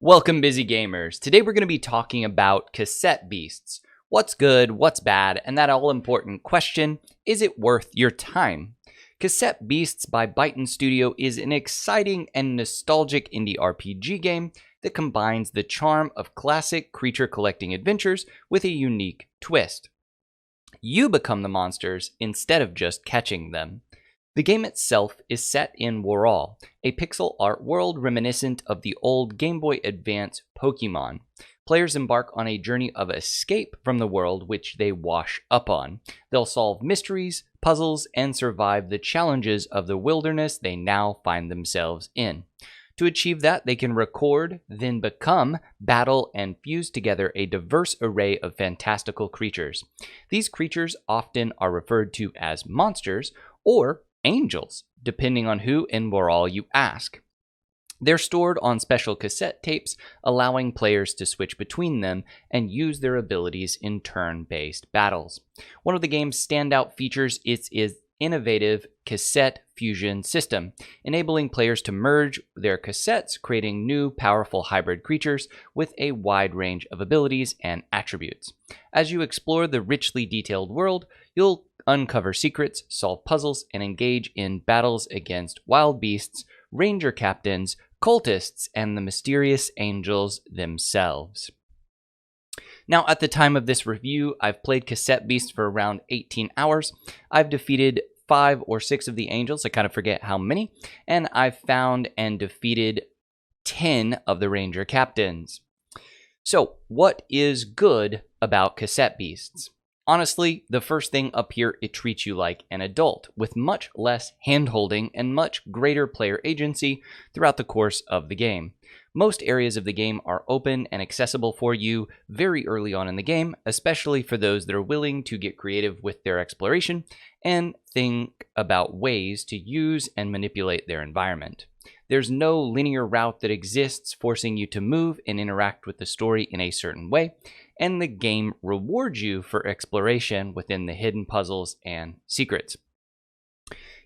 Welcome, busy gamers. Today we're going to be talking about Cassette Beasts. What's good, what's bad, and that all-important question, is it worth your time? Cassette Beasts by Bytten Studio is an exciting and nostalgic indie RPG game that combines the charm of classic creature collecting adventures with a unique twist. You become the monsters instead of just catching them. The game itself is set in Wirral, a pixel art world reminiscent of the old Gameboy Advance Pokemon. Players embark on a journey of escape from the world which they wash up on. They'll solve mysteries, puzzles, and survive the challenges of the wilderness they now find themselves in. To achieve that, they can record, then become, battle, and fuse together a diverse array of fantastical creatures. These creatures often are referred to as monsters or angels, depending on who in Wirral you ask. They're stored on special cassette tapes, allowing players to switch between them and use their abilities in turn-based battles. One of the game's standout features is its innovative cassette fusion system, enabling players to merge their cassettes, creating new, powerful hybrid creatures with a wide range of abilities and attributes. As you explore the richly detailed world, you'll uncover secrets, solve puzzles, and engage in battles against wild beasts, ranger captains, cultists, and the mysterious angels themselves. Now, at the time of this review, I've played Cassette Beasts for around 18 hours. I've defeated 5 or 6 of the angels, I kind of forget how many, and I've found and defeated 10 of the ranger captains. So, what is good about Cassette Beasts? Honestly, the first thing up here, it treats you like an adult, with much less hand-holding and much greater player agency throughout the course of the game. Most areas of the game are open and accessible for you very early on in the game, especially for those that are willing to get creative with their exploration and think about ways to use and manipulate their environment. There's no linear route that exists forcing you to move and interact with the story in a certain way, and the game rewards you for exploration within the hidden puzzles and secrets.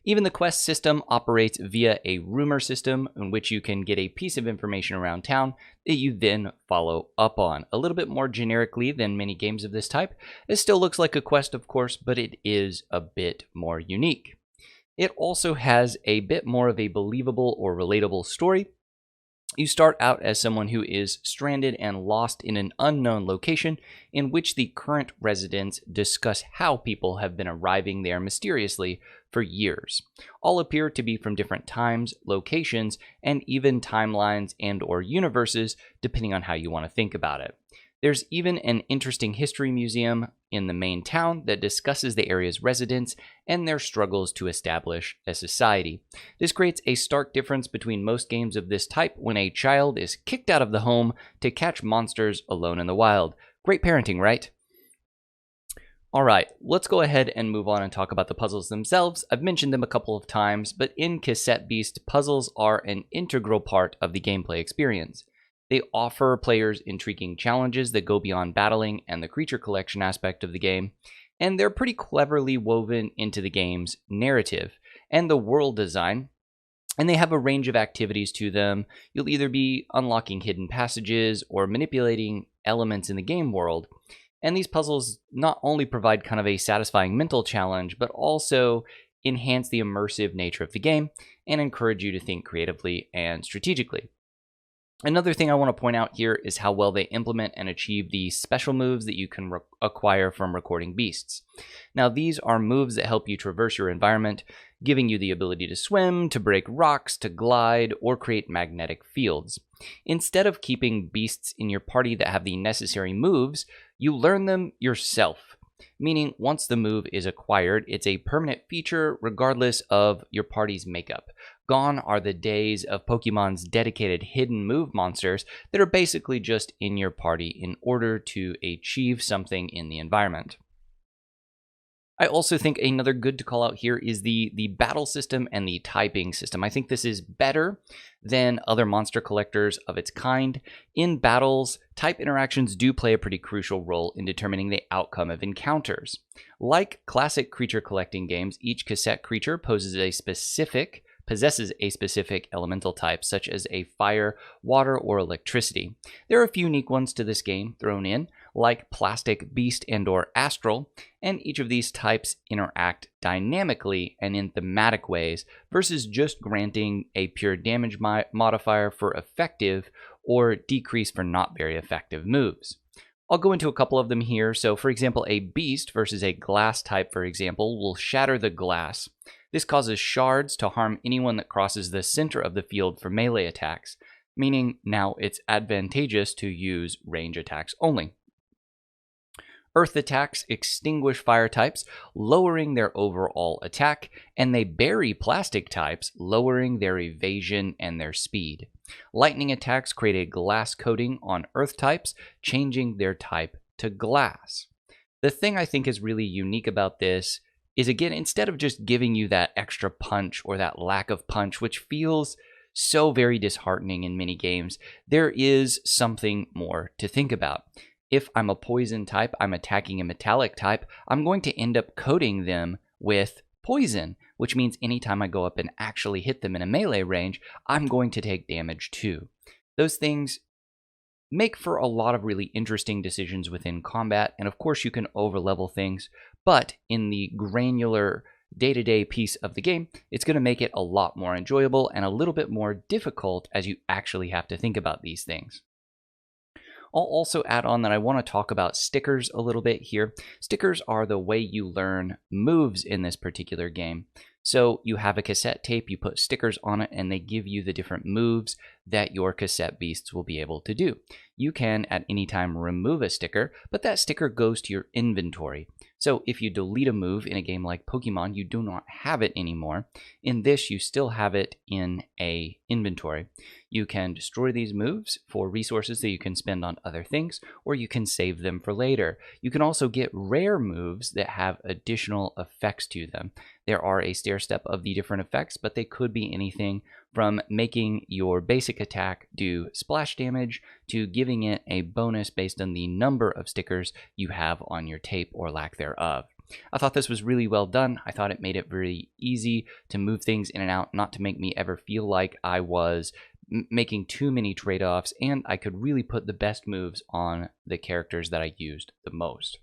Even the quest system operates via a rumor system in which you can get a piece of information around town that you then follow up on. A little bit more generically than many games of this type. It still looks like a quest, of course, but it is a bit more unique. It also has a bit more of a believable or relatable story. You start out as someone who is stranded and lost in an unknown location in which the current residents discuss how people have been arriving there mysteriously for years. All appear to be from different times, locations, and even timelines and/or universes, depending on how you want to think about it. There's even an interesting history museum in the main town that discusses the area's residents and their struggles to establish a society. This creates a stark difference between most games of this type when a child is kicked out of the home to catch monsters alone in the wild. Great parenting, right? Alright, let's go ahead and move on and talk about the puzzles themselves. I've mentioned them a couple of times, but in Cassette Beast, puzzles are an integral part of the gameplay experience. They offer players intriguing challenges that go beyond battling and the creature collection aspect of the game, and they're pretty cleverly woven into the game's narrative and the world design, and they have a range of activities to them. You'll either be unlocking hidden passages or manipulating elements in the game world, and these puzzles not only provide kind of a satisfying mental challenge, but also enhance the immersive nature of the game and encourage you to think creatively and strategically. Another thing I want to point out here is how well they implement and achieve the special moves that you can acquire from recording beasts. Now, these are moves that help you traverse your environment, giving you the ability to swim, to break rocks, to glide, or create magnetic fields. Instead of keeping beasts in your party that have the necessary moves, you learn them yourself. Meaning, once the move is acquired, it's a permanent feature regardless of your party's makeup. Gone are the days of Pokemon's dedicated hidden move monsters that are basically just in your party in order to achieve something in the environment. I also think another good to call out here is the battle system and the typing system. I think this is better than other monster collectors of its kind. In battles, type interactions do play a pretty crucial role in determining the outcome of encounters. Like classic creature collecting games, each cassette creature poses a specific possesses a specific elemental type, such as a fire, water, or electricity. There are a few unique ones to this game thrown in, like plastic, beast, and/or astral, and each of these types interact dynamically and in thematic ways versus just granting a pure damage modifier for effective or decrease for not very effective moves. I'll go into a couple of them here. So for example, a beast versus a glass type, for example, will shatter the glass. This causes shards to harm anyone that crosses the center of the field for melee attacks, meaning now it's advantageous to use range attacks only. Earth attacks extinguish fire types, lowering their overall attack, and they bury plastic types, lowering their evasion and their speed. Lightning attacks create a glass coating on earth types, changing their type to glass. The thing I think is really unique about this is, again, instead of just giving you that extra punch or that lack of punch, which feels so very disheartening in many games, there is something more to think about. If I'm a poison type, I'm attacking a metallic type, I'm going to end up coating them with poison, which means anytime I go up and actually hit them in a melee range, I'm going to take damage too. Those things make for a lot of really interesting decisions within combat, and of course you can overlevel things, but in the granular day-to-day piece of the game, it's going to make it a lot more enjoyable and a little bit more difficult as you actually have to think about these things. I'll also add on that I want to talk about stickers a little bit here. Stickers are the way you learn moves in this particular game. So you have a cassette tape, you put stickers on it, and they give you the different moves that your cassette beasts will be able to do. You can at any time remove a sticker, but that sticker goes to your inventory. So if you delete a move in a game like Pokemon, you do not have it anymore. In this, you still have it in a inventory. You can destroy these moves for resources that you can spend on other things, or you can save them for later. You can also get rare moves that have additional effects to them. There are a stair step of the different effects, but they could be anything from making your basic attack do splash damage to giving it a bonus based on the number of stickers you have on your tape or lack thereof. I thought this was really well done. I thought it made it very easy to move things in and out, not to make me ever feel like I was making too many trade-offs, and I could really put the best moves on the characters that I used the most.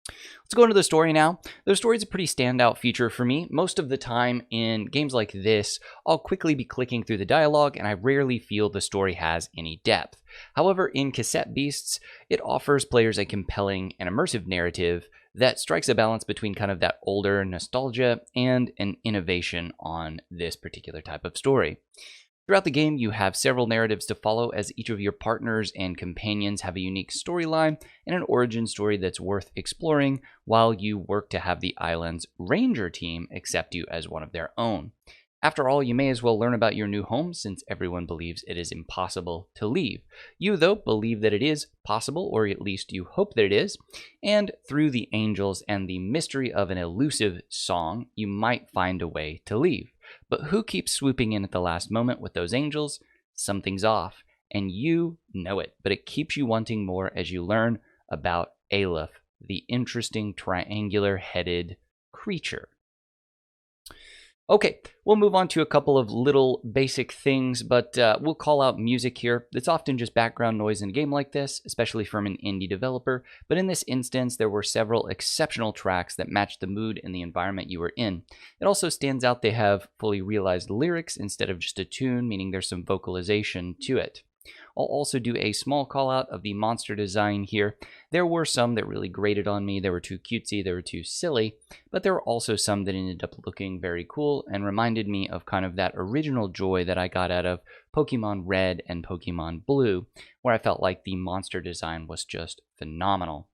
Let's go into the story now. The story is a pretty standout feature for me. Most of the time in games like this, I'll quickly be clicking through the dialogue, and I rarely feel the story has any depth. However, in Cassette Beasts, it offers players a compelling and immersive narrative that strikes a balance between kind of that older nostalgia and an innovation on this particular type of story. Throughout the game, you have several narratives to follow, as each of your partners and companions have a unique storyline and an origin story that's worth exploring, while you work to have the island's ranger team accept you as one of their own. After all, you may as well learn about your new home, since everyone believes it is impossible to leave. You, though, believe that it is possible, or at least you hope that it is, and through the angels and the mystery of an elusive song, you might find a way to leave. But who keeps swooping in at the last moment with those angels? Something's off, and you know it, but it keeps you wanting more as you learn about Aleph, the interesting triangular-headed creature. Okay, we'll move on to a couple of little basic things, but we'll call out music here. It's often just background noise in a game like this, especially from an indie developer, but in this instance, there were several exceptional tracks that matched the mood and the environment you were in. It also stands out they have fully realized lyrics instead of just a tune, meaning there's some vocalization to it. I'll also do a small call out of the monster design here. There were some that really grated on me. They were too cutesy, they were too silly, but there were also some that ended up looking very cool and reminded me of kind of that original joy that I got out of Pokemon Red and Pokemon Blue, where I felt like the monster design was just phenomenal.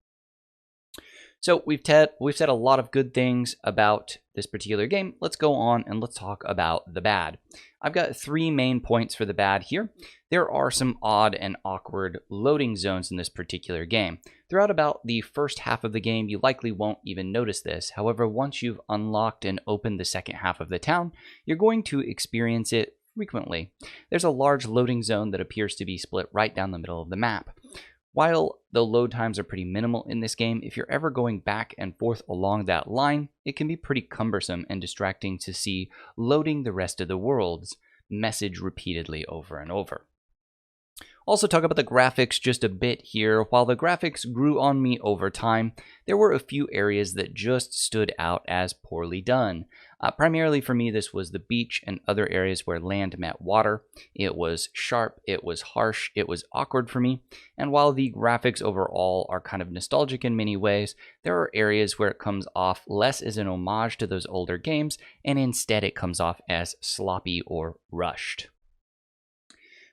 So we've said a lot of good things about this particular game. Let's go on and let's talk about the bad. I've got 3 main points for the bad here. There are some odd and awkward loading zones in this particular game. Throughout about the first half of the game, you likely won't even notice this. However, once you've unlocked and opened the second half of the town, you're going to experience it frequently. There's a large loading zone that appears to be split right down the middle of the map. While the load times are pretty minimal in this game, if you're ever going back and forth along that line, it can be pretty cumbersome and distracting to see loading the rest of the world's message repeatedly over and over. Also talk about the graphics just a bit here. While the graphics grew on me over time, there were a few areas that just stood out as poorly done. Primarily for me, this was the beach and other areas where land met water. It was sharp, it was harsh, it was awkward for me. And while the graphics overall are kind of nostalgic in many ways, there are areas where it comes off less as an homage to those older games, and instead it comes off as sloppy or rushed.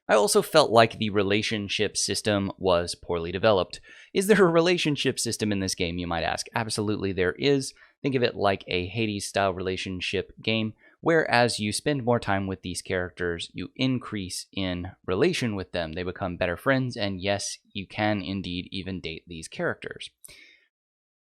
I also felt like the relationship system was poorly developed. Is there a relationship system in this game, you might ask? Absolutely there is. Think of it like a Hades-style relationship game, where as you spend more time with these characters, you increase in relation with them. They become better friends, and yes, you can indeed even date these characters.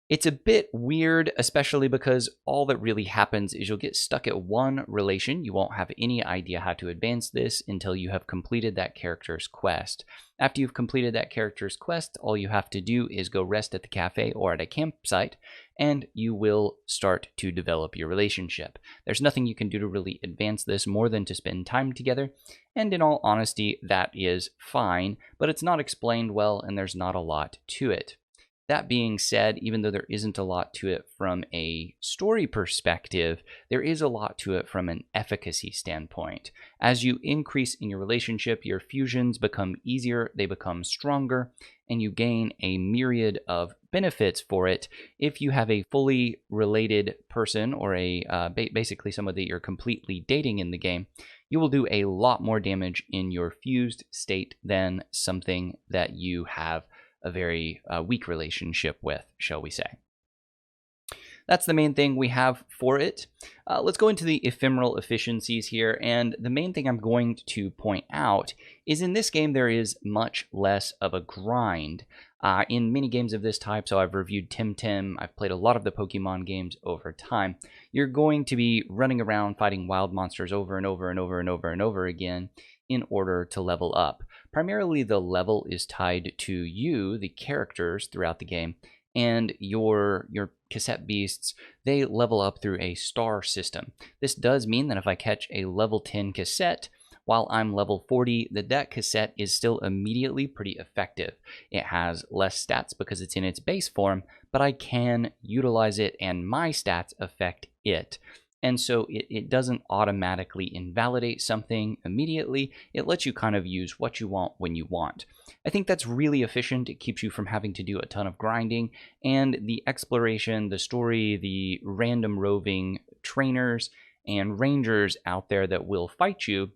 It's a bit weird, especially because all that really happens is you'll get stuck at one relation. You won't have any idea how to advance this until you have completed that character's quest. After you've completed that character's quest, all you have to do is go rest at the cafe or at a campsite, and you will start to develop your relationship. There's nothing you can do to really advance this more than to spend time together, and in all honesty, that is fine, but it's not explained well, and there's not a lot to it. That being said, even though there isn't a lot to it from a story perspective, there is a lot to it from an efficacy standpoint. As you increase in your relationship, your fusions become easier, they become stronger, and you gain a myriad of benefits for it. If you have a fully related person or basically someone that you're completely dating in the game, you will do a lot more damage in your fused state than something that you have a very weak relationship with, shall we say. That's the main thing we have for it. Let's go into the ephemeral efficiencies here, and the main thing I'm going to point out is in this game there is much less of a grind. In many games of this type, so I've reviewed Tim, I've played a lot of the Pokemon games over time, you're going to be running around fighting wild monsters over and over and over and over and over again in order to level up. Primarily the level is tied to you, the characters throughout the game, and your Cassette Beasts, they level up through a star system. This does mean that if I catch a level 10 cassette while I'm level 40, that cassette is still immediately pretty effective. It has less stats because it's in its base form, but I can utilize it and my stats affect it. And so it doesn't automatically invalidate something immediately. It lets you kind of use what you want when you want. I think that's really efficient. It keeps you from having to do a ton of grinding, and the exploration, the story, the random roving trainers and rangers out there that will fight you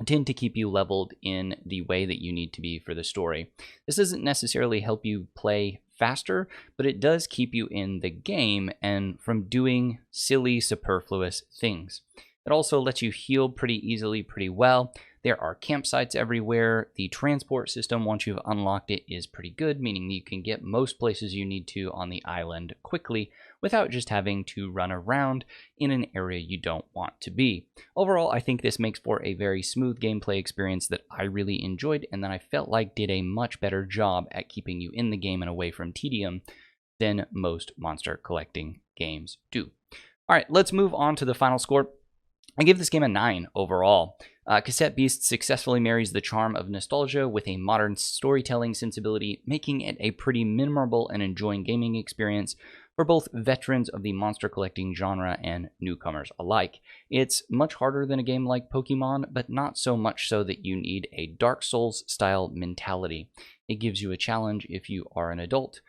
tend to keep you leveled in the way that you need to be for the story. This doesn't necessarily help you play faster, but it does keep you in the game and from doing silly, superfluous things. It also lets you heal pretty easily, pretty well. There are campsites everywhere. The transport system, once you've unlocked it, is pretty good, meaning you can get most places you need to on the island quickly without just having to run around in an area you don't want to be. Overall, I think this makes for a very smooth gameplay experience that I really enjoyed and that I felt like did a much better job at keeping you in the game and away from tedium than most monster collecting games do. All right, let's move on to the final score. I give this game a 9 overall. Cassette Beasts successfully marries the charm of nostalgia with a modern storytelling sensibility, making it a pretty memorable and enjoying gaming experience for both veterans of the monster collecting genre and newcomers alike. It's much harder than a game like Pokemon, but not so much so that you need a Dark Souls style mentality. It gives you a challenge if you are an adult,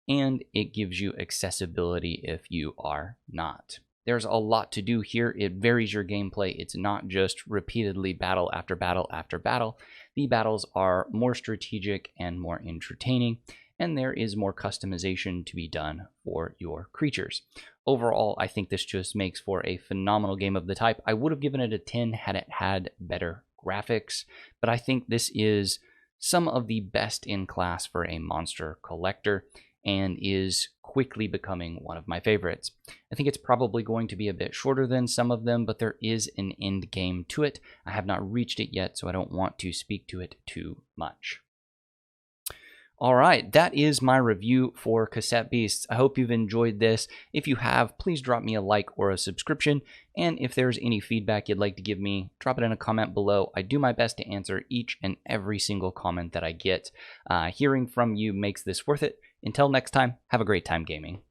and it gives you accessibility if you are not. There's a lot to do here. It varies your gameplay. It's not just repeatedly battle after battle after battle. The battles are more strategic and more entertaining, and there is more customization to be done for your creatures. Overall, I think this just makes for a phenomenal game of the type. I would have given it a 10 had it had better graphics, but I think this is some of the best in class for a monster collector and is quickly becoming one of my favorites. I think it's probably going to be a bit shorter than some of them, but there is an end game to it. I have not reached it yet, so I don't want to speak to it too much. All right, that is my review for Cassette Beasts. I hope you've enjoyed this. If you have, please drop me a like or a subscription. And if there's any feedback you'd like to give me, drop it in a comment below. I do my best to answer each and every single comment that I get. Hearing from you makes this worth it. Until next time, have a great time gaming.